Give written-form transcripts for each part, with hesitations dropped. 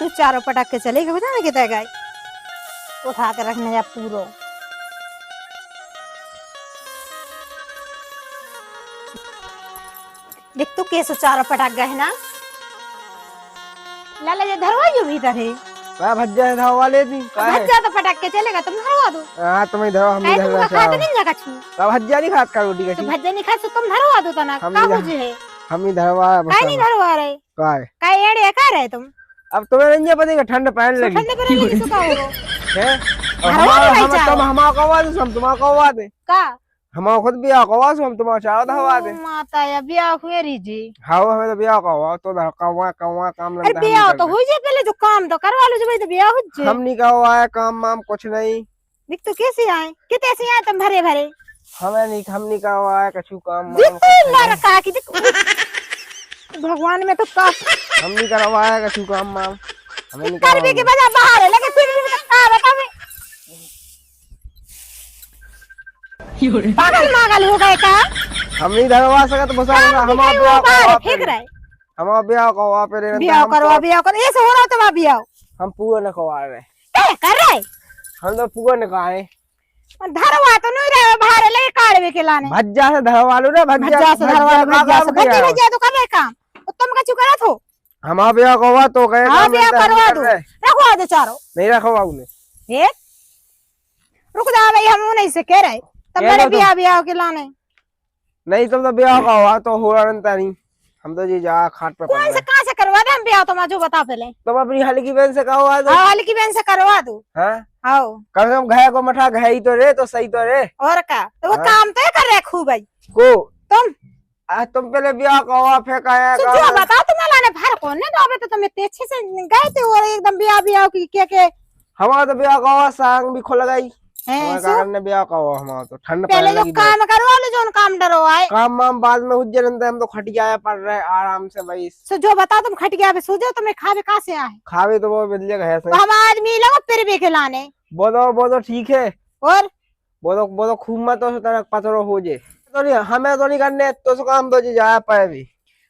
तू चारों पटक के चलेगी बता ना कितना गाय उठा के रखने जा पूरो। देख तू कैसे चारों पटक गए ना लाला ये धरवाइयो भीतर है का भज्जा है धावा ले दी का है भज्जा तो पटक के चलेगा तुम धरवा दो। हां तुम्हें धरो हम नहीं धरवा तुम चाहो खाते नहीं जागा छू का भज्जा नहीं खात का रोटी तो कची भज्जा नहीं खा तो तुम धरवा दो तना का मुझे है हम ही धरवा काई नहीं धरवा रहे का एड़े का रहे तुम अब तुम्हें नहीं पता कि ठंड पहन लगी ठंडे पर लगी सुका होगो है हम तुम हमारा कवा दे हम तुम्हारा कवा दे का हमारा खुद बियाह कवा हम तुम्हारा चाहो धरवा दे माता या बियाह हुए री जी हां हमें तो बियाह कवा तो कवा कवा काम अरे बियाह तो हो जाए पहले जो काम तो करवा लो जो भाई तो बियाह हो जाए हम नहीं कवा है काम माम कुछ नहीं देख तो कैसे आए कितने से आए तुम भरे भरे हम नहीं कवा है कछु काम देख मार का कि देख भगवान में तो का हम नहीं करवाया कछु काम माम हमें नहीं कर भी के बजा बाहर लगे फिर भी बता मैं पागल मागल हो गए का हम नहीं धरवा सकत बसा हमारा बियाह बाहर फेंक रहे हमारा बियाह कवा पे बियाह कर ऐसे हो रहा तो बियाह हम पूरा न कवा रहे ए कर रहे हम तो पूरा न कहा है धरवा तो नहीं रहे बाहर लगे काढ़वे के लाने भज्जा से धरवा लो ना भज्जा से भज्जा तो कर रहे काम तुम का चुकरा थो हमारा बियाह कवा तो गए हां बियाह करवा दो रखवा दो चारों नहीं रखवा उन्हें एक रुक जा भाई हम नहीं से कह रहे तब मेरे बियाह के लाने नहीं तुम तो बियाह कवा तो हो रहा नहीं हम तो जी जा खाट पे कौन से कहां से करवा दे हम बियाह तो मैं जो बता पहले तुम अपनी हल्की बहन से कहो दो हां हल्की बहन से करवा दो हां आओ कम से कम घाय को मठा घाई तो रे तो सही तो रे और का तो वो काम तो कर रहे खूब भाई को तुम तुम पहले बियाह कवा फेंक आया तो जो बताओ तुम लाने भर कौन ने तो तो तुम इतने अच्छे से गए थे और एकदम बियाह की के हमारा तो बियाह कवा सांग भी खुल गई है ने बियाह कवा हमारा तो ठंड पहले जो काम करवा लो जो काम डरो आए काम माम बाद में उज्जैन हम तो खटिया पड़ रहे आराम से भाई सो जो बताओ तुम खटिया पे सो जाओ तुम्हें खावे कहां से आए खावे तो वो मिल जाएगा तो हम आदमी लोग फिर भी खिलाने वो तो ठीक है और वो तो खूब मत तो तरह पत्थरों हो जे तो नहीं हमें तो नहीं करने तो काम तो जी जाया पाए भी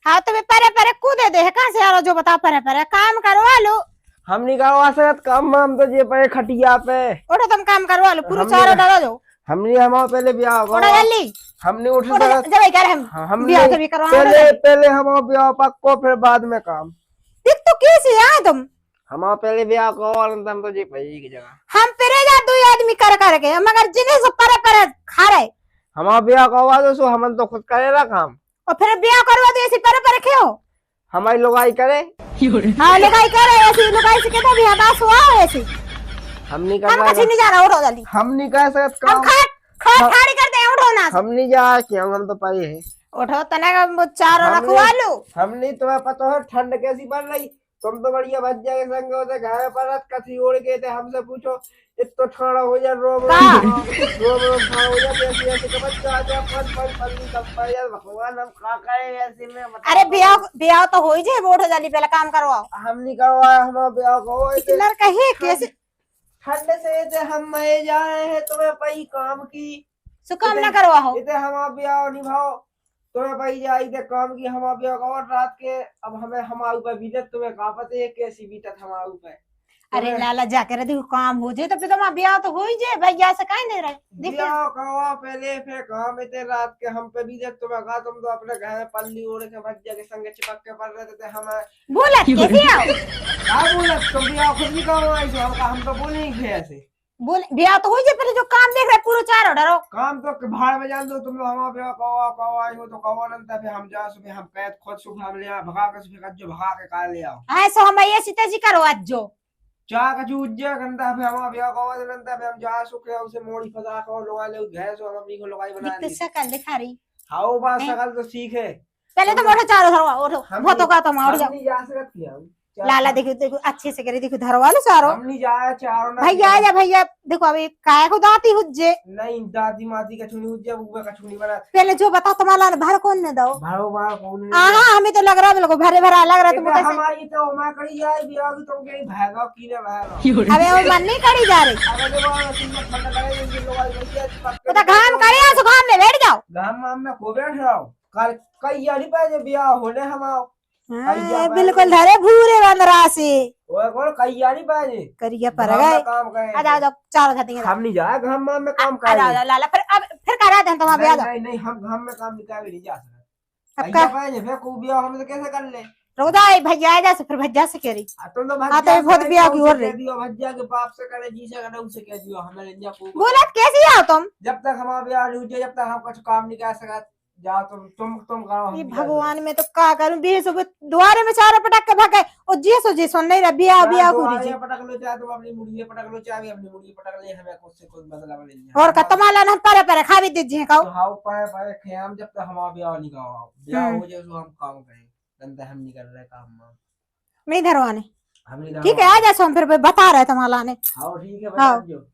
हाँ तुम्हें परे परे कूदे दे कहां से आ रहा जो बताओ परे परे काम करवा लो हम नहीं करवा सकते काम हम तो ये पे खटिया पे उठो तुम काम करवा लो पूरा चारों डालो दो हमने हमारा पहले ब्याह उठो जल्दी हमने उठ सकते जब कर हम ब्याह के भी करवा पहले हमारा ब्याह पक्को फिर बाद में काम देख तो कैसे आए तुम हमारा पहले ब्याह को और हम तो जी पाई की जगह हम फिर जा दो आदमी कर के मगर जिन्हें सब परे परे खा रहे हमारा ब्याह करवा दो सो हम तो खुद करेगा काम और फिर ब्याह करवा दो ऐसे परे परे क्यों हमारी लोगाई करे हाँ लोगाई करे ऐसी लोगाई से कहते भी हदास हुआ ऐसी हम नहीं हम करवा कहीं नहीं जा रहा उठो जल्दी हम नहीं कर सकते हम खाड़ी करते हैं उठो ना हम नहीं जा क्यों हम तो पाई है उठो तना का चारों रखवा लो हम नहीं तुम्हें पता है ठंड कैसी पड़ रही तुम तो बढ़िया भज्जा के संग होते घर पर कथी ओढ़ गए थे हमसे पूछो इतना ठंडा हो जाए रोम ठंडा हो जाए ऐसे ऐसे कमच आ जाए पल्ली सब पर यार भगवान हम का करे ऐसे में अरे ब्याह तो हो ही जाए उठो जल्दी पहले काम करवाओ हम नहीं करवाया हमारा ब्याह को लड़का है कैसे ठंड से थे हम मरे जा रहे हैं तुम्हें पई काम की सो काम ना करवाओ इधर हमारा ब्याह निभाओ तुम्हें पई जाई थे काम की हमारा ब्याह और रात के अब हमें हमारे ऊपर बीतत तुम्हें कहा पता है कैसी बीतत हमारे ऊपर अरे लाला जाकर देखो काम हो जाए तो फिर तुम्हारा ब्याह तो हो ही जाए भाई ऐसा काहे नहीं रहे ब्याह करवा पहले फिर काम इतने रात के हम पे बीतत तुम्हें कहा तुम तो अपने घर में पल्ली ओढ़ के भज्जा के संग चिपक के पड़ रहे थे हमें बोला कैसे आओ क्या बोला तुम ब्याह खुद भी करवाई थी हम तो बोले ही थे ऐसे बोले ब्याह तो हो जाए पहले जो काम देख रहे पूरा चारों डरो काम तो भाड़ में जान दो तुम लोग हमारा ब्याह कवा आई हो तो कवा नंतर फिर हम जा सुबह हम कैद खुद सुखा ले आ भगा के सुबह जो भगा के का ले आओ ऐसा हम ये सीता जी करो आज जो चाह का जूझे गंदा फिर हमारा ब्याह कवा दे नंतर फिर हम जा सुखे उसे मोड़ी फसा को लोगा ले गैस और अपनी को लगाई बना ली सकल दिखा रही हाओ बात सकल तो सीखे पहले तो मोटो चारों धरवा उठो बहुत का तो मार जाओ नहीं जा सकत किया लाला देखो देखो अच्छे से करे देखो धरवा लो चारों हम नहीं जाए चारों ना भैया आजा भैया देखो अभी काय को दाती हुज्जे नहीं दादी माती का छुनी हुज्जे बुआ का छुनी बना पहले जो बताओ तुम्हारा भर कौन ने दो भाड़ो भाड़ कौन हां हमें तो लग रहा है बिल्कुल भरे भरा लग रहा तुम कैसे हमारी तो मैं कड़ी जाए बियाह की तुम कहीं भागा की ने भागा अबे वो मन नहीं करी जा रही अबे देखो तुम ठंडा करे ये लोग आई भैया तो घाम करे घाम में बैठ जाओ घाम में खो बैठ रहा हूं कल कई यारी पे बियाह होने हमारा बिल्कुल धरे भूरे बंदरा से ओए कौन कहिया नहीं पाए करिया पर घाम गए में काम करे आ जाओ चार खाती हम नहीं जाए घाम में काम आ करे जाओ लाला फिर करा दे तुम अभी आ जाओ नहीं नहीं हम घाम में काम नहीं करे नहीं जा सकते अब कहिया पाए फिर को बिया हम तो कैसे कर ले रोदाई भैया आ जा से फिर भैया से कह रही तुम तो हाँ तो बहुत बिया की और रही दियो भज्जा के बाप से करे जी से करे उसे कह दियो हमें इंडिया को बोला कैसे आओ तुम जब तक हमारा बिया नहीं हुई जब तक हम कुछ काम नहीं कर सकते जाओ तुम करो ये भगवान में तो का करूं बे सुबह द्वारे में चारों पटक के भागे और जी सुन नहीं रहा बिया बिया पूरी जी पटक लो चाहे तुम अपनी मुर्गी पटक लो चाहे अपनी मुर्गी पटक ले हमें कुछ से कुछ मतलब नहीं और कतमाला ना पर खा भी दीजिए खाओ हाउ पर खेम जब तक हमारा बिया नहीं खाओ बिया हो जाए तो हम काम करें धंधा हम नहीं कर रहे काम नहीं धरवाने हम नहीं ठीक है आ जा हम फिर बता रहे तुम्हारा ने हां ठीक है बता दो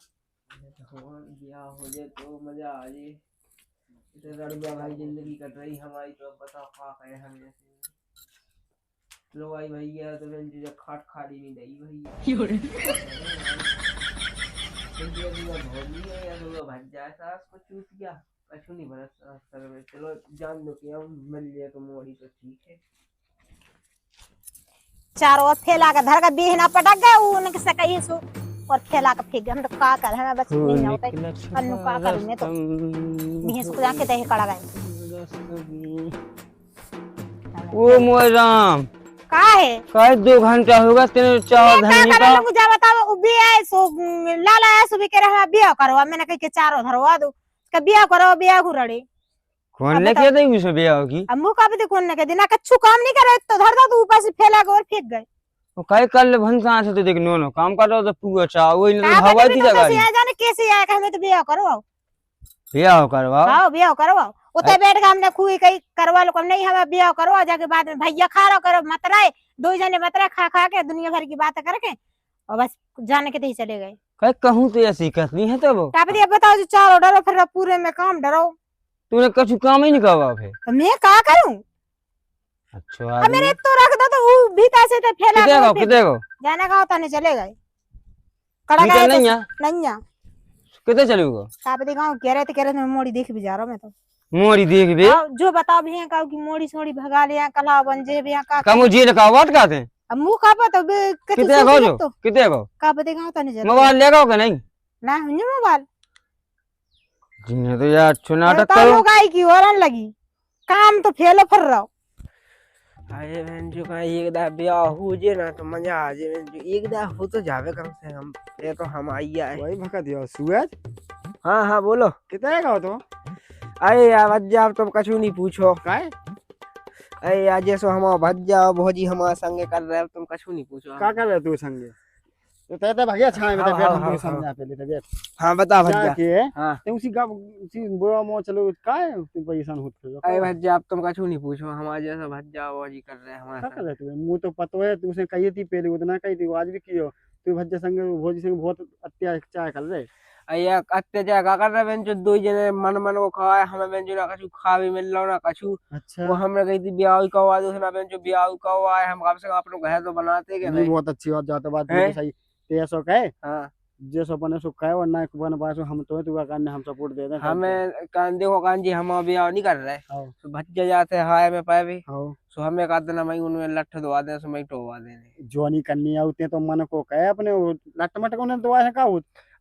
बिया हो जाए तो मजा आ जाए इतने लड़िया भाई जिंदगी कट रही हमारी तो अब बताओ क्या करें हम ऐसे लो भाई भैया तो मैं जो खाट खाली नहीं गई भैया भोली है या तो भज जाए सास को चूट गया कछु नहीं बना सर में चलो जान दो कि हम मिल लिया तो मोड़ी तो ठीक है चारों फैला का धर का बीहना पटक गए उनके से कहीं सो और फैला का फेंक हम तो का कर हमें बस नहीं होता अन्नू का कर में तो भैंस को जाके दही कड़ा गए ओ मोय राम का है काय 2 घंटा होगा तेरे चावल धरने का मुझे बताओ उबी है सो लाला है सुबह कह रहा बिया करवा मैंने कह के चारों धरवा दो का बिया करो बिया गुरड़े कौन ने कह दई उसे बिया होगी अम्मू का भी कौन ने कह दिना कछु काम नहीं करे तो धर दो तो ऊपर से फैला के और फेंक गए ओ काय कर ले भंसा से तो देख नो काम कर रहा तो पूरा चा वही ने तो हवा दी जगह कैसे जाने कैसे आया कि हमें तो बिया करवाओ बिया करवाओ हां बिया करवाओ उते बैठ के हमने खुई कई करवा लो नहीं हमें बिया करवा जाके बाद में भैया खा रहा करो मतराए 2 जने मतरा खा खा के दुनिया भर की बातें करके और बस जाने के ही चले गए काय कहूं तो ऐसी करनी है तब आप ये बताओ जो चारों डरो फिर पूरे में काम डरो तूने कुछ काम ही नहीं करवा फिर तो मैं क्या करूं अच्छा मेरे तो रख दो तो वो भीतर से तो फैला कितने को जाने का होता नहीं चले गए कड़ा गए नहीं कितने चलेगा आप दिखाओ कह रहे थे मोड़ी देख भी जा रहा हूं मैं तो मोड़ी देख भी जो बताओ भी का की मोड़ी सोड़ी भगा लिया कला बन जे भी का का मुझे ने कहा वाट काते मुंह का पता कितने को जो कितने को का पता दिखाओ तो नहीं मोबाइल लेगा कि नहीं ना हुने मोबाइल जिन्हें तो यार नाटक करो तो गाय की औरन लगी काम तो फेलो फिर रहा अरे बहन जो का एक दा ब्याह हो जे ना तो मजा आ जे बहन जो एक दा हो तो जावे कम से हम ये तो हम आइया है वही भका दिया सूरज हां हां बोलो कितने का हो तो अरे यार भज्जा तुम कछु नहीं पूछो काय अरे यार जैसो हम भज्जा भोजी हमारे संगे कर रहे हो तुम कछु नहीं पूछो का कर रहे तू संगे तो तेरे भगिया छाए में बैठ हम समझा पहले तो बैठ हां बता भज्जा के हां ते उसी बुरा मो चलो काय तू पैसा होत अरे भज्जा अब तुम कछु नहीं पूछो हमारे जैसा भज्जा भोजी कर रहे हैं हमारे का कर रहे तू मुंह तो पतो है तू से कही थी पहले उतना कही थी आज भी कियो तू भज्जा संगे भोजी संगे बहुत अत्याचार कर रहे अया अत्याचार का कर रहे बहन जो 2 जने मन मन को खाए हमें बहन जो ना कछु खा भी मिल रहा ना कछु अच्छा वो हमने कही थी ब्याह करवा दो ना बहन जो ब्याह करवा है हम कब से अपने घर तो बनाते के नहीं बहुत अच्छी बात जाता बात सही ते सो कहे हां जे सो बने सो कहे और ना बने पासो हम तो तू का हम सपोर्ट दे दे हमें कान देखो कान जी हम ब्याह नहीं कर रहे तो भज्जा जाते हाय में पाए भी सो हमें का देना मैं उन्हें लठ दवा दे सो मैं टोवा देने जोनी करनी आउते तो मन को कहे अपने लठ मट को ने दवा है का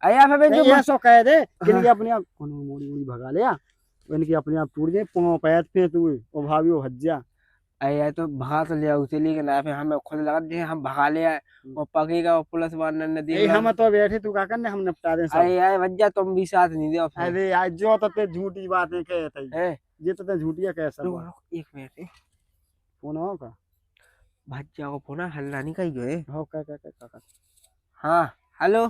अया फिर जो ये सो कह दे कि अपने आप कौन मोड़ी मोड़ी भगा लिया इनकी अपने आप टूट गए पांव पैर पे तू ओ भाभी वो भज्जा अया तो भगा तो लिया उसे लेके ना फिर हमें खुद लगा दे हम भगा लिया वो पकेगा वो पुलिस वाले ने दे हम तो बैठे तू का करने हम निपटा दे सब अया भज्जा तुम भी साथ नहीं दे अरे आज जो तो ते झूठी बातें कहते है ये तो ते झूठिया कह सब एक मिनट फोन हो का भज्जा को फोन हल्ला नहीं कही गए हो का हां हेलो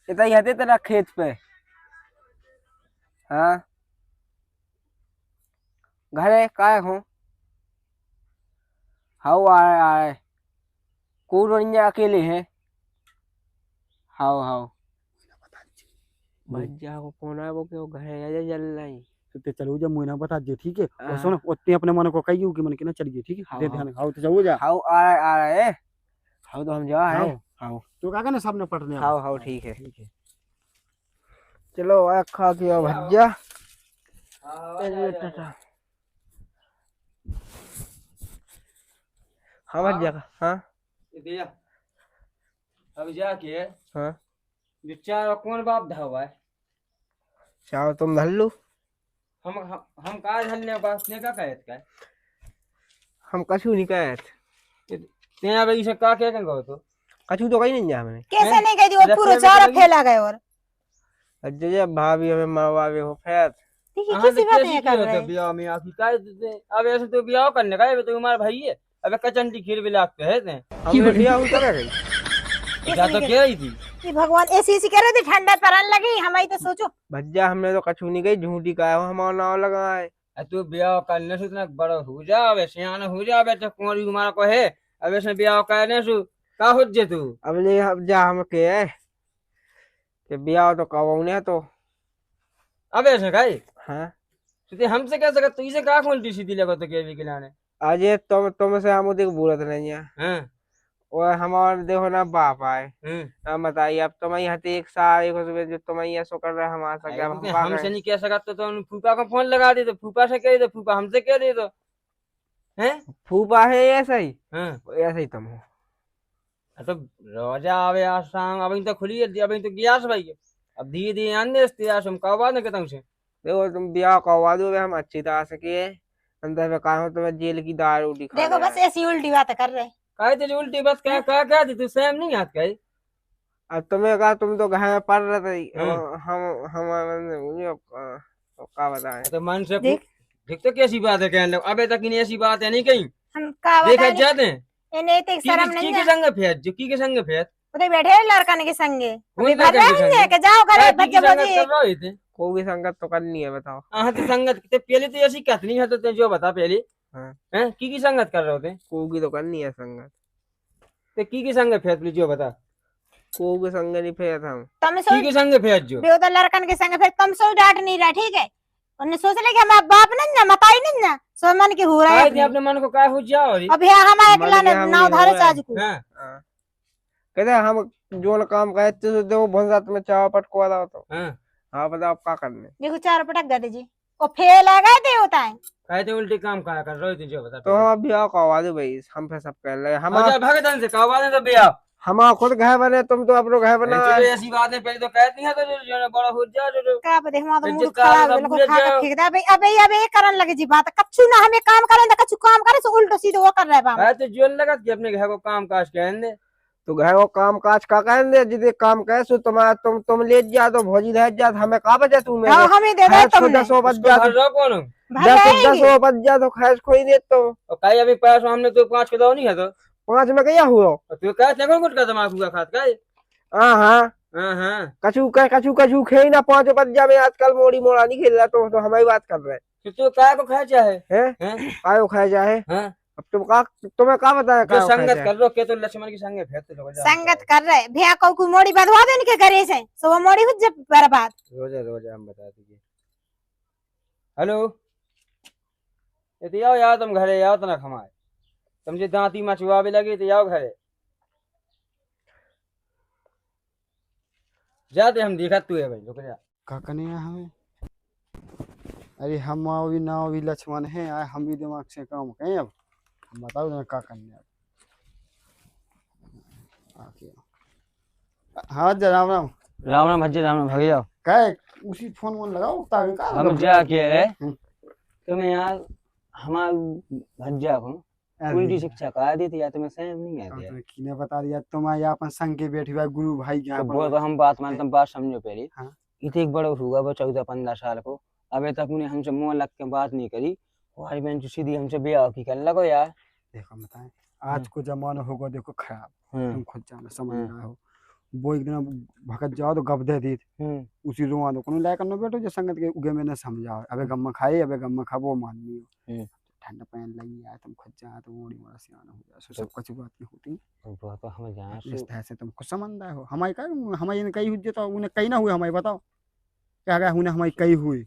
इतना ही हते तेरा खेत पे हाँ घरे काय हूँ हाउ आए कौन बनिया अकेले हैं हाउ हाउ भज्जा को फोन है वो क्यों घरे आजा जल नहीं तो चलो जा मुझे ना बता दे ठीक है और सुन ओते अपने मन को कहियो कि मन के ना चलिए ठीक है दे ध्यान हाउ तो जाओ जा हाउ आ रहा है हाउ तो हम जा है हाउ तो का ना सामने पटने हाउ हाउ ठीक है चलो आ खा के भज्जा हाँ भैया हाँ ये दिया अब जाके हाँ जो चार कौन बाप धावा है चाहो तुम धर लो। हम कहा धरने बात ने का कहत का हम कछु नहीं कहे तेरा भाई से का क्या कहो तो कछु तो कहीं नहीं जा मैंने कैसे नहीं कह दी वो पूरा चारा फैला गए और अजय भाभी हमें मरवावे हो फिर देखिए किसी बात नहीं कर रहे ब्याह में आखिर का अब ऐसे तो ब्याह करने का है तो तुम्हारा भाई है अबे कचंडी खीर भी लागते हैं ते हमने बिया हो करे गई जा तो कह रही थी कि भगवान ऐसी ऐसी कह रहे थे ठंडा परन लगी हमारी तो सोचो भज्जा हमने तो कछु नहीं गई झूठी का है हमारा नाव लगाए तू ब्याह करने से इतना बड़ा हो जा अब सियाना हो जा अब तो कुंवारी तुम्हारा को है अब ऐसे ब्याह करने से का हो जे तू अब ले जा हम के है कि ब्याह तो कवाउने तो अब ऐसे काई हाँ तो हमसे कह सकत तू इसे का खोलती सीधी लगो तो के भी खिलाने अजय तुम से हम देख बोलत नहीं है हां और हमारे देखो ना बाप आए हां अब बताइए अब तुम यहाँ एक साल एक उसमें जो तुम यहाँ सो कर रहे हमारे साथ अब हम हमसे नहीं कह सकत तो फूफा को फोन लगा दे तो फूफा से कह दे फूफा हमसे कह दे तो हैं फूफा है ऐसा ही हां ऐसा ही तुम हो तो रोजा आवे आज शाम अभी तो खुली है अभी तो गियास भाई अब धीरे धीरे आने इस्तियास हम कवा ने कहता से देखो तुम ब्याह करवा दो हम अच्छी तरह से किए अंदर में कहा तुम्हें जेल की दारू दिखा देखो बस ऐसी उल्टी बात कर रहे काहे तेरी उल्टी बात क्या थी तू सेम नहीं हाथ कही अब तुम्हें कहा तुम तो घर में पढ़ रहे थे हम क्या बताएं तो मन से देख देख तो कैसी बात है कहने अबे तक इन ऐसी बात है नहीं कहीं हम का देखा बताएं जाते हैं इन्हें तो शर्म नहीं के है संग फेर जो की के संग फेर उधर बैठे हैं लड़का के संगे अभी लड़का भर के रहे संगे? हैं कि जाओ करे की बच्चे संगत बोझी कर रहे थे कोई संगत तो करनी है बताओ हां तो संगत ते पहले तो ऐसी कतनी है तो ते जो बता पहले हाँ हैं की संगत कर रहे होते कोई तो करनी है संगत ते की संग फेर प्लीज जो बता कोई संग नहीं फेर हम तुम सो की संग फेर जो भी उधर लड़कन के संगे फिर तुम सो डांट नहीं रहा ठीक है उन्हें सोच ले कि हमारा बाप नहीं ना मताई नहीं ना सो मन की हो रहा काहे है थे अपने मन को काय हो जाओ रे अब यहाँ हमारे मन किला के हम नाव नहीं धारे हो रहा है। आज को हां कहते हम जो काम कहते तो देखो बहुत रात में चाव पटकवा रहा तो हां हाँ बताओ क्या करने देखो चार पटक गए जी और फेल आ गए थे होता है काहे थे उल्टी काम का कर रहे थे जो बता तो हम ब्याह करवा दो भाई हम फिर सब कर ले हम अच्छा भगतन से कहवा दे तो ब्याह हम खुद घर बने तुम तो अपनो घर बना चलो ऐसी बात है पहले तो कहती है तो जो बड़ा हो जा जो का पे देख वहां तो मूड इज्जत खराब का है लोग पूरे खा के जाओ। फेंक दे भाई अबे करन लगे जी बात कच्चू ना हमें काम करें तो कच्चू काम करे सो उल्टो सीधो वो कर रहे बा है तो जोन लगा कि अपने घर को काम काज कहन दे तो घर को काम काज का कहने जिदे काम कैसे तुम्हारा तुम ले जा तो भौजी रह जा हमें का बचा तू हां हमें दे दे तुमने 10 बज जा घर रो कौन भाई 10 बज जा तो खैर कोई नहीं तो और काई अभी पैसा हमने तो 5 के दो नहीं है तो 5 में क्या हुआ और तू कह ते कुछ का दिमाग हुआ खात का हां हां हां हां कछु खेई ना 5 बज जा में आजकल मोड़ी मोड़ा नहीं खेल रहा तो हमारी बात कर रहे तो तू काय को खा चाहे हैं हैं कायो खाए जाए हां अब तुम्हें का बताया जो संगत कर रो के तो लक्ष्मण की संगे फेरते लोग संगत कर रहे भैया को मोड़ी बधवा दे इनके घरे से सो वो मोड़ी हो जब बर्बाद रोजा हम बता दीजिए हेलो ये आओ यार तुम घरे आओ तना खमाए तुम जे दांती मचवा भी लगी तो आओ घरे जाते हम देखा तू है भाई रुक जा का कने हमें अरे हम अभी ना अभी लक्ष्मण है आए हम भी दिमाग से काम कहें अब हम बताओ ना का करने अब हाँ जा राम राम राम भज्जे राम भाग जाओ काय उसी फोन वन लगाओ ताकि का हम जा के है हम्म। तुम्हें यार हमारा भज्जा को उल्टी शिक्षा कहा दी थी या तुम्हें सहम नहीं आती है किने बता दिया तुम्हारे अपन संग के बैठी हुआ गुरु भाई तो यहाँ वो तो हम बात मान तुम बात समझो पहले हाँ। इतने एक बड़ा हुआ वो 14-15 साल को अबे तक उन्हें हमसे मुंह लग के बात नहीं करी और बहन सीधी हमसे ब्याह की कर लगो यार देखो बताएं आज को जमाना होगा देखो खराब तुम खुद जाना समझ रहे हो वो एक दिन भगत जाओ तो गप दे दी उसी रुआ दो कोनो लायक न बैठो जो संगत के उगे में न समझाओ अबे गम्मा खाए अबे गम्मा खाबो माननी हो ठंडा पहन लगी यार तुम खुद जा तो मोड़ी मोड़ा सियाना हो जा सब कुछ बात नहीं होती वो तो हम जहाँ इस तरह से तुम कुछ समझदार हो हमारी का हमारी कई हुई तो उन्हें कई ना हुए हमारी बताओ क्या क्या उन्हें हमारी कई हुई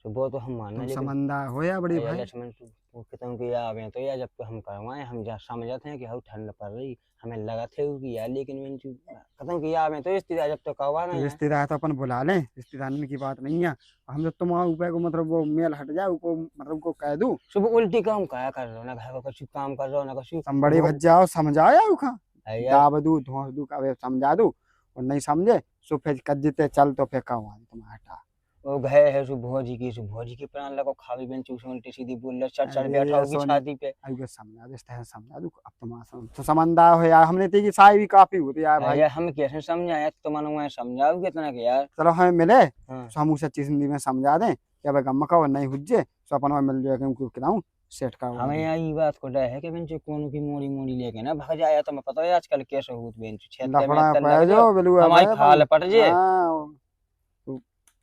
वो तो हम मानना तुम समझदार हो या बड़े भाई लक्ष्मण वो कहता हूँ कि आवे तो यार जब हम करवाए हम जा समझते हैं कि हाउ ठंड पड़ रही हमें लगा थे कि यार लेकिन मैं कहता हूँ कि आवे तो रिश्तेदार जब तो करवा नहीं है। रिश्तेदार तो अपन बुला लें, रिश्तेदार की बात नहीं है। हम जब तुम्हारे ऊपर को मतलब वो मेल हट जाए को मतलब को कह दूं सुबह उल्टी काम क्या कर रहे हो ना घर का कुछ काम कर रहे हो ना कुछ तुम बड़े भज जाओ समझाओ या उखा यार दाब दू धोस दू का समझा दू और नहीं समझे सो फिर कज्जते चल तो फिर कहवा तुम्हारा हटा वो गए है सु भोजी की प्राण लगो खावी बेंच उल्टी सीधी बोल रहा चढ़ चढ़ बैठा होगी छाती पे अभी समझा दे समझा दू अब तुम्हारा तो समझदा हो यार हमने तेरी साई भी काफी होती यार भाई यार हम कैसे समझाए तो मानो मैं समझाऊं कितना के यार चलो हमें मिले हाँ। तो हम उसे चीज हिंदी में समझा दें कि अब गम का नहीं हुज्जे तो अपन मिल जाए क्योंकि बताऊं सेट का हमें यहाँ ये बात को डर है कि बेंच कौन की मोड़ी मोड़ी लेके ना भाग जाया तो मैं पता है आजकल कैसे होत बेंच छेद के लफड़ा में पै जो बिलु हमारी खाल पट जे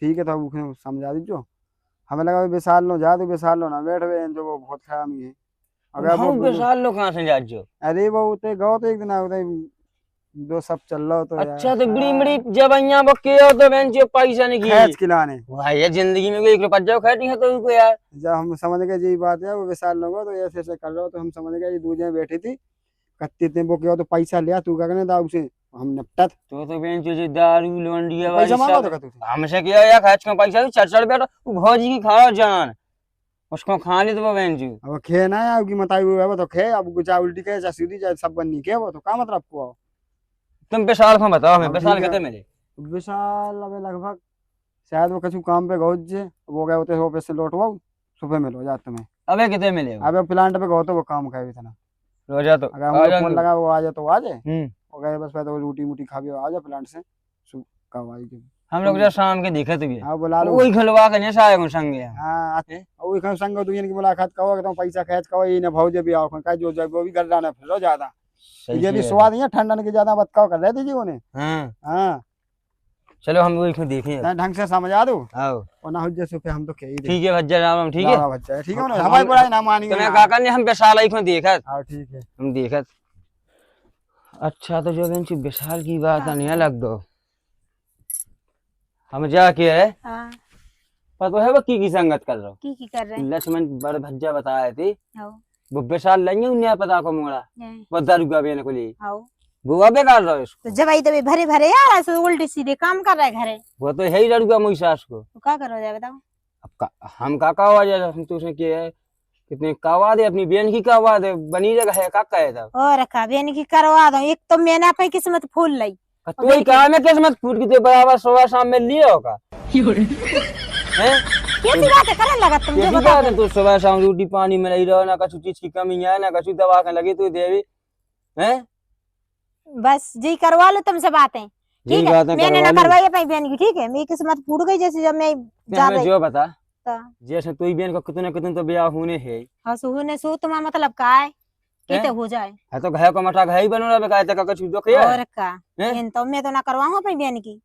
ठीक है तो वो समझा दीजो हमें लगा विशाल लो जा तो विशाल लो ना बैठ गए जो वो बहुत खराब है अगर हम विशाल लो कहां से जात जो अरे वो उते गओ तो एक दिन उते दो सब चल रहा तो अच्छा तो बड़ी बड़ी जब यहाँ बक्के हो तो बेंच पैसा नहीं की खैच खिलाने भाई यार जिंदगी में कोई रुपया खैच नहीं तो उनको यार जब हम समझ गए यही बात है वो विशाल लोगों तो ऐसे ऐसे कर रहा तो हम समझ गए ये दूजे बैठी थी कत्ती इतने वो किया तो पैसा लिया तू क्या करने दाऊ से हम निपटत तो बेंच जो दारू लोंडिया पैसा वाली मांगा सब तो तू हमसे किया यार खैच का पैसा चढ़ चढ़ बैठा वो भौजी की खाओ जान उसको खा ली तो वो बेंच अब खे ना है आपकी मताई हुआ है तो खे अब कुछ उल्टी के जा सीधी जा सब बन्नी के वो तो का मतलब को तुम विशाल को बताओ हमें अब विशाल ठीक है। कहते मिले विशाल अबे लगभग शायद वो कछु काम पे गौज जे वो गए होते ऑफिस से लौटवा सुबह मिलो जा तुम्हें अबे कितने मिले अबे प्लांट पे गए तो वो काम खाए इतना रोजा तो अगर हम फोन लगा वो आ जाए तो आ जाए हम्म वो गए बस पहले वो रोटी मोटी खा भी आ जाए प्लांट से कब आई के हम लोग जब शाम के देखे थे हां बुला लो वही खलवा के नहीं सारे को संग हां वही खाओ संग दुनिया की मुलाकात कहो एकदम पैसा खर्च कहो ये ना भौजे भी आओ का जो जब वो भी कर जाना फिर ज्यादा ये भी स्वाद नहीं है ठंडन के ज्यादा बताओ कर रहे थे जी उन्हें हां हां चलो हम वही को देखें ढंग से समझा दो आओ और ना हो जैसे पे हम तो कह ही दे ठीक है भज्जा राम ठीक है बच्चा ठीक है ना हमारी बुराई ना मानेंगे तुम्हें काका ने हम विशाल आई को देखा हां ठीक है हम देखा अच्छा तो जो बेंच विशाल की बात नहीं लग दो हम जाके है हां पर तो है वो की संगत कर रहा हूं की कर रहे हैं लक्ष्मण बड़ भज्जा बताए थे आओ वो विशाल लेंगे उन्हें पता को मोड़ा वो दारू का बेन को लिए आओ वो अबे कर रहा है इसको तो जब आई तभी भरे भरे यार ऐसे उल्टे सीधे काम कर रहा है घरे वो तो है ही दारू का मोई सास को तो क्या करो जाए बताओ अब हम काका आवाज हम तो उसने किया है कितने कावा दे अपनी बहन की कावा दे बनी जगह है काका है था और रखा बहन की करवा दो एक तो मैंने अपनी किस्मत फूल लाई तू ही कहा मैं किस्मत फूट की तो बराबर सुबह शाम में लिए होगा हैं कैसी बात है करने लगा तुम कैसी बात है तू सुबह शाम रोटी पानी में नहीं रहो ना कुछ चीज की कमी है ना कुछ दवा के लगी तू देवी हैं बस जी करवा लो तुमसे बातें ठीक है मैंने ना करवाई अपनी बहन की ठीक है मेरी किस्मत फूट गई जैसे जब मैं हमें जो बता तो जैसे तू ही बहन को कितने कितने तो ब्याह होने है हाँ सुहू ने सु तुम्हारा मतलब का है किते हो जाए है तो घर को मठा घर ही बनो रहा बेकार तक कुछ दुख है और का इन तो मैं तो ना करवाऊं अपनी बहन की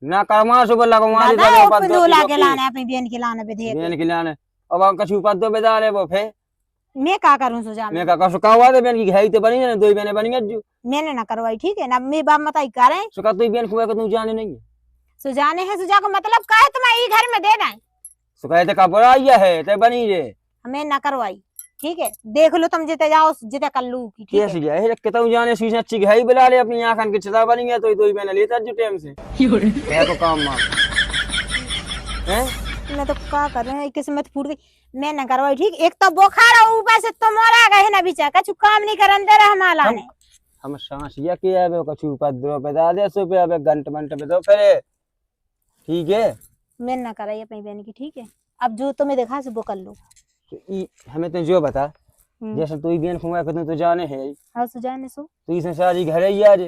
ना करवा सुबह लगवा दे दादा वो दो लाके लाना है अपनी बहन की लाना पे दे बहन के लाने अब हम कछु पद दो बेदार है वो फिर मैं क्या करूं सुजान मैं का सुका हुआ दे बहन की घर तो बनी है ना दो बहनें बनी है जो मैंने ना करवाई ठीक है ना मैं बाप मताई करे सुका तो बहन खुआ को तू जाने नहीं सुजाने है सुजा को मतलब का है तुम्हारे ई घर में दे रहा है सुका ते का बड़ा आया है ते बनी रे हमें ना करवाई ठीक है देख लो तुम जिते जाओ जिते कर लू की ठीक कैसे गया है कितऊ जाने शीशा अच्छी घर ही बुला ले अपनी आंखन की चिता बनी है तो दो बहनें लेता जो टाइम से है तो काम मां हैं मैं तो क्या कर रहे हैं किस्मत फूट गई मैं ना करवाई ठीक एक तो बुखार है ऊपर से तुम और आ गए ना बीचा कछु काम नहीं करन दे रहा हमारा ने हम सांस या किया है कछु पद्रो पे दा दे सो पे अब घंटे घंटे पे दो फिर ठीक है मैं ना कराई अपनी बहन की ठीक है अब जो तुम्हें देखा से वो कर लो तो ई हमें तो जो बता जैसे तू ही बहन खुआ को तो जाने है हां सुजाने सो तो इसे सारी घर ही आज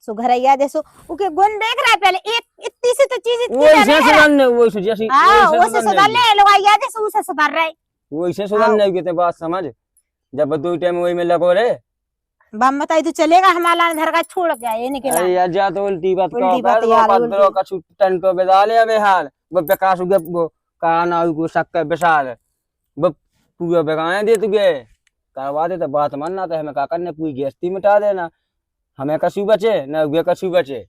सो घर आया दे सो ओके गुण देख रहा है पहले एक इतनी सी तो चीज इतनी वो इसे सुधारने वो इसे जैसी हां वो से सुधार ले लोग आया दे सो उसे सुधार रहे वो इसे सुधारने की ते बात समझ जब दो टाइम वही में लगो रे बम बताई तो चलेगा हमारा घर का छोड़ गया ये निकला अरे यार जा तो उल्टी बात उल्टी बात को यार, पद्रो का टन तो बेदा ले अबे हाल वो बेकास उगे वो का ना को शक बेसाल वो पूरा बेगाने दे तुगे करवा दे तो बात मानना तो हमें का करने पूरी गेस्ती मिटा देना हमें कछु बचे न उगे कछु बचे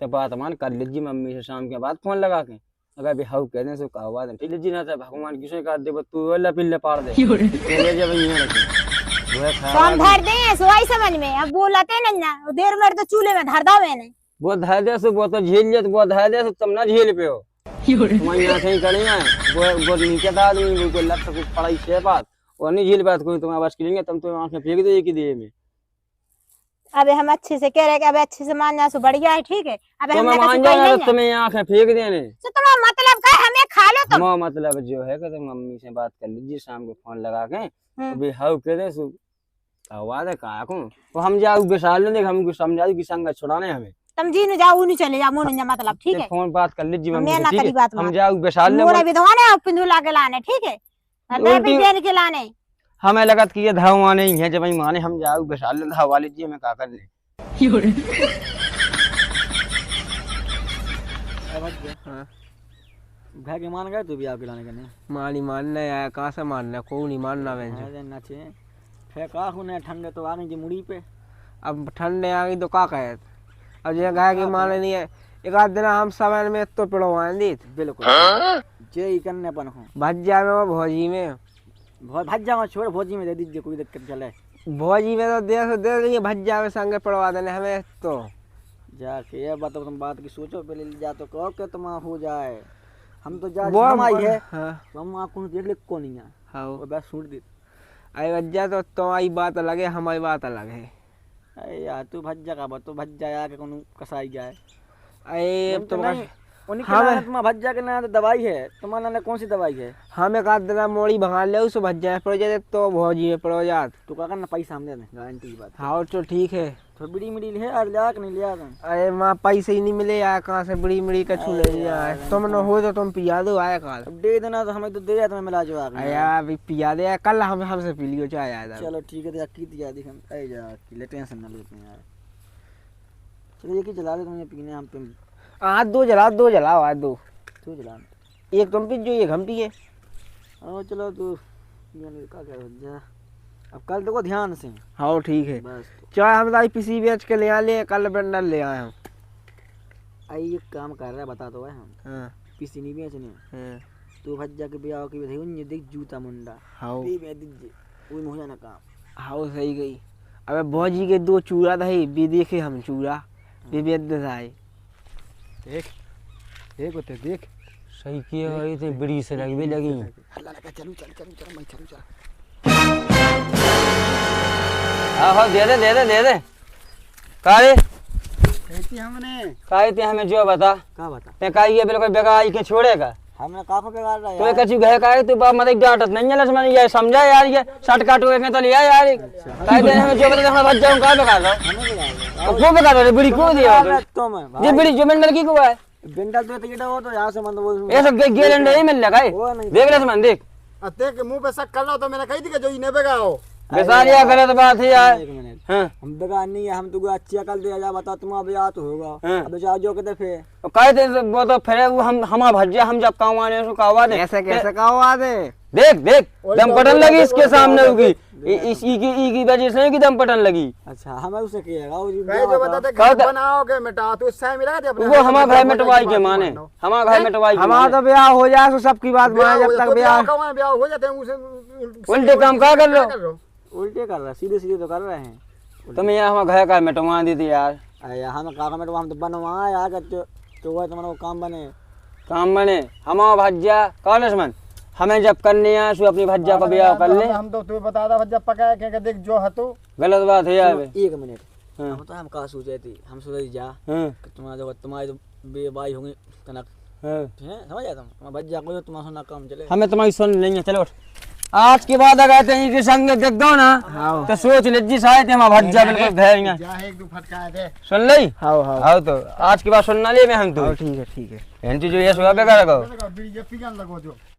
तो बात मान कर लीजिए मम्मी से शाम के बाद फोन लगा के अगर भी हाउ कहने से का बात ठीक है जी ना भगवान किसे का दे तू वाला पिल्ले पार दे ले जब यहां रखे वो तो हम धर दे सोई समझ में अब बोलते नहीं ना देर मेरे तो चूल्हे में धर दावे ने वो धर दे से वो तो झेल ले वो धर दे से तुम ना झेल पे हो मैं यहां से ही खड़े हैं वो नीचे था आदमी को लग कुछ पढ़ाई से बात और नहीं झेल बात कोई तुम्हारे बस की लेंगे तुम तो आंख में फेंक दो एक ही दिए में अबे हम अच्छे से कह रहे कि अबे अच्छे से मान जा सो बढ़िया है ठीक है अबे तो हम मैं मान जाऊंगा तुम्हें आंख में फेंक देने तो तुम्हारा मतलब क्या है हमें खा लो तुम मां मतलब जो है कि तुम मम्मी से बात कर लीजिए शाम को फोन लगा के अभी हाउ कह दे सु आवाज है का को तो हम जाओ बेसाल लेंगे हमको समझा कि संग छुड़ाने हमें तुम जी न जाओ नहीं चले जा मोन जा मतलब ठीक है फोन बात कर लीजिए मैं मम्मी ना से करी ठीक बात है हम जाओ बेसाल ले मोरा विधवाने और पिंदुला के लाने ठीक है मैं भी देर के लाने हमें लगत कि ये धावा नहीं है जब हम माने हम जाओ बेसाल ले धावा लीजिए मैं का कर ले भाई के मान गए तू भी आप खिलाने का नहीं मानी मानना यार कहाँ से मानना को नहीं मानना मैं अरे नाचे फेंका होने ठंडे तो आ गई जी मुड़ी पे अब ठंडे आ गई तो का कहे अब ये गाय की माने नहीं है एक आध दिन हम समय में तो पिड़वाए दी बिल्कुल जे ही करने अपन हो भज्जा में वो भौजी में भज्जा में छोड़ भौजी में दे दीजिए कोई दिक्कत चले भौजी में तो दे देंगे भज्जा में संगे पिड़वा देने हमें तो जाके ये बात तुम बात की सोचो पहले जा तो कहो कि तुम हो जाए हम तो जा हम आई है तो हम आपको देख ले को नहीं है हाँ वो बस सूट दी अरे भज्जा तो तुम्हारी बात अलग है हमारी बात अलग है अरे यार तू भज्जा का बात तो भज्जा आके कौन कसाई गया है अरे तुम उन्हीं के नाम तुम्हारा भज्जा के नाम तो दवाई है तुम्हारा नाम कौन सी दवाई है हमें का देना मोड़ी भगा ले उस भज्जा में पड़ जाते तो भौजी में पड़ जात तू क्या करना पैसा हम दे दें गारंटी की बात हाँ तो ठीक है तो बीड़ी मिड़ी है यार लिया कि नहीं लिया अरे माँ पैसे ही नहीं मिले यार कहाँ से बड़ी बड़ी कछू ले यार तुम न हो तो तुम पिया दो आया कल अब दे देना तो हमें तो दे तुम्हें मिला जो आ गया यार अभी पिया दे यार कल हम हमसे पी लियो चाय यार चलो ठीक है तो यार की दिया देख हम ऐ जा ले टेंशन ना लेते यार चलो ये की जला दे तुम्हें पीने हम तुम आज दो जलाओ आज दो तू जला एक तुम पी जो एक हम पिए ओ चलो तू ये का कर जा अब कल देखो ध्यान से हाँ ठीक है बस चाय हम दाई पीसी बेच के ले आ ले कल बंडल ले आए हम आई ये काम कर रहा है बता तो है हम हाँ पीसी नहीं बेचने हाँ तू भज्जा के ब्याह की बधाई उन्हें देख जूता मुंडा हाँ दे मैं दीजिए वो हो जाना काम हाँ सही गई अबे भौजी के दो चूड़ा दही भी देखे हम चूड़ा भी बेच दे देख होते देख सही किया है इतनी बड़ी से लगी लगी हल्ला लगा चलू मैं चलू हां हां दे दे काहे कहती हमने काहे ते हमें जो बता का बता ते काहे ये बिल्कुल बेकार के छोड़ेगा हमने काफी बेकार रहा तो कछु गए काहे तू बाप मत डांटत नहीं है लक्ष्मण ये समझा यार ये शर्ट काटो के तो लिया यार काहे ते हमें जो बता हम बच जाऊं का बेकार रहो वो बेकार रे बड़ी को दिया तुम ये बड़ी जो मिल की को है बिंडल तो ये हो तो यहां से मन बोल ये सब गेलेंडे ही मिल लगा है देख लक्ष्मण देख अते के मुंह पे शक कर लो तो मैंने कही थी कि जो इने बेगाओ बेसारिया गलत बात है यार हां हम बेगार नहीं है हम तो अच्छी अकल दे जा बता तुम अब या तो होगा अब जाओ जो कहते फिर काहे ते वो तो फिर वो हम भज्जा हम जब कावाने उसको कावा दे ऐसे कैसे कहा दे देख दम पटन लगी इसके सामने होगी इसी की वजह से की दम पटन लगी अच्छा हमें उसे कहेगा वो जो बताते घर बनाओगे मिटा तो इससे मिला दे अपने वो हमारा भाई मिटवाई के माने हमारा भाई मिटवाई हमारा तो ब्याह हो जाए तो सबकी बात मान जब तक ब्याह हो जाते हैं उसे उल्टे काम का कर लो उल्टे कर रहा सीधे सीधे तो कर रहे हैं तुम यार हमारा घर का मिटवा दी थी यार अरे हम काका मिटवा हम तो बनवा यार तो वो तुम्हारा काम बने हमारा भज्जा कॉलेज में हमें जब करने है सो अपनी भज्जा का ब्याह कर ले हम तो तू बता दा भज्जा पकाया के देख जो हतो गलत बात है यार एक मिनट हम तो हम का सोचे थी हम सोचे जा तुम्हारी तो बेबाई होंगे कनक समझ आया तुम भज्जा को तुम्हारा सुना काम चले हमें तुम्हारी सुन लेंगे चलो आज के बाद अगर कहीं के संग देख दो ना तो सोच लीजिए शायद हमारा भज्जा बिल्कुल धैर्य एक दो फटकाए दे सुन ली हाँ तो आज के बाद सुनना ले मैं हम तो ठीक है एंटी जो ये सुबह बेकार बीड़ी पिगन लगो जो